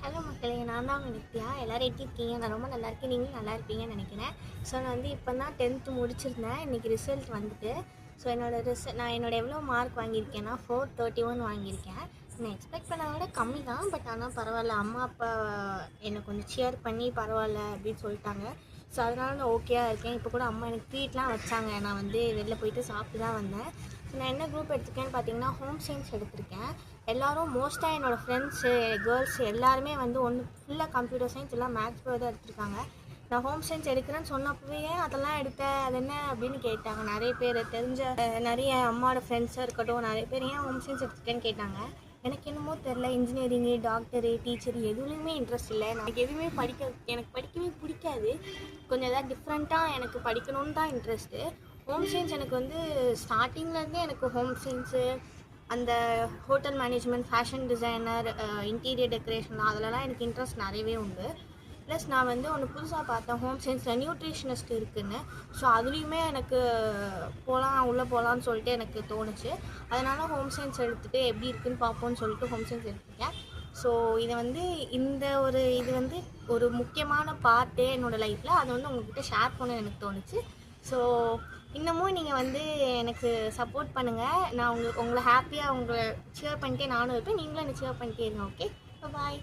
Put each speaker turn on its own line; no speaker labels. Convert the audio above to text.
Hello மக்களே, நான் தான் உங்கள் நித்யா. எல்லோரும் எப்படி இருக்கீங்க? நான் ரொம்ப நல்லா இருக்கேன். நீங்களும் நல்லா இருப்பீங்கன்னு நினைக்கிறேன். ஸோ நான் வந்து இப்போ தான் 10th முடிச்சிருந்தேன். இன்றைக்கி ரிசல்ட் வந்துட்டு. ஸோ நான் எவ்வளோ மார்க் வாங்கியிருக்கேன்னா 431 வாங்கியிருக்கேன். நான் எக்ஸ்பெக்ட் பண்ணதை விட கம்மி தான். பட் ஆனால் பரவாயில்ல, அம்மா அப்பா என்னை கொஞ்சம் ஷேர் பண்ணி பரவாயில்ல அப்படின்னு சொல்லிட்டாங்க. ஸோ அதனால நான் ஓகேயாக இருக்கேன். இப்போ கூட அம்மா எனக்கு ட்ரீட்லாம் வச்சாங்க. நான் வந்து வெளில போயிட்டு சாப்பிட்டு தான் வந்தேன். ஸோ நான் என்ன குரூப் எடுத்திருக்கேன்னு பார்த்தீங்கன்னா ஹோம் சயின்ஸ் எடுத்திருக்கேன். எல்லோரும் மோஸ்ட்டாக என்னோடய ஃப்ரெண்ட்ஸு கேர்ள்ஸ் எல்லாருமே வந்து ஒன்று ஃபுல்லாக கம்ப்யூட்டர் சயின்ஸ் எல்லாம் மேக்ஸ் தான் எடுத்திருக்காங்க. நான் ஹோம் சயின்ஸ் எடுக்கிறேன்னு சொன்னப்பவே அதெல்லாம் எடுத்தேன் அது என்ன அப்படின்னு கேட்டாங்க. நிறைய பேர் தெரிஞ்ச நிறைய அம்மாவோட ஃப்ரெண்ட்ஸாக இருக்கட்டும், நிறைய பேர் ஏன் ஹோம் சயின்ஸ் எடுத்துருக்கேன்னு கேட்டாங்க. எனக்கு என்னமோ தெரில, இன்ஜினியரிங்கு, டாக்டரு, டீச்சர் எதுலேயுமே இன்ட்ரெஸ்ட் இல்லை. எனக்கு எதுவுமே எனக்கு படிக்கவே பிடிக்காது. கொஞ்சம் எதாவது டிஃப்ரெண்ட்டாக எனக்கு படிக்கணும்னு தான் இன்ட்ரெஸ்ட்டு. ஹோம் சயின்ஸ் எனக்கு வந்து ஸ்டார்டிங்லேருந்தே எனக்கு ஹோம் சயின்ஸு, அந்த hotel management, fashion designer, interior decoration அதிலலாம் எனக்கு இன்ட்ரெஸ்ட் நிறையவே உண்டு. ப்ளஸ் நான் வந்து ஒன்று புதுசாக பார்த்தேன், ஹோம் சயின்ஸில் நியூட்ரிஷனிஸ்ட் இருக்குதுன்னு. ஸோ அதுலேயுமே எனக்கு உள்ளே போகலான்னு சொல்லிட்டு எனக்கு தோணுச்சு. அதனால் ஹோம் சயின்ஸ் எடுத்துகிட்டு எப்படி இருக்குதுன்னு பார்ப்போன்னு சொல்லிட்டு ஹோம் சயின்ஸ் எடுத்துருக்கேன். ஸோ இதை வந்து இது வந்து ஒரு முக்கியமான பார்ட்டே என்னோடய லைஃப்பில். அதை வந்து உங்கள்கிட்ட ஷேர் பண்ண எனக்கு தோணுச்சு. ஸோ இன்னமும் நீங்கள் வந்து எனக்கு சப்போர்ட் பண்ணுங்கள். நான் உங்களை ஹாப்பியாக உங்களை சியர் பண்ணிட்டே நானும் இருப்பேன். நீங்களும் என்னை சியர் பண்ணிட்டே இருங்க. ஓகே, பாய்.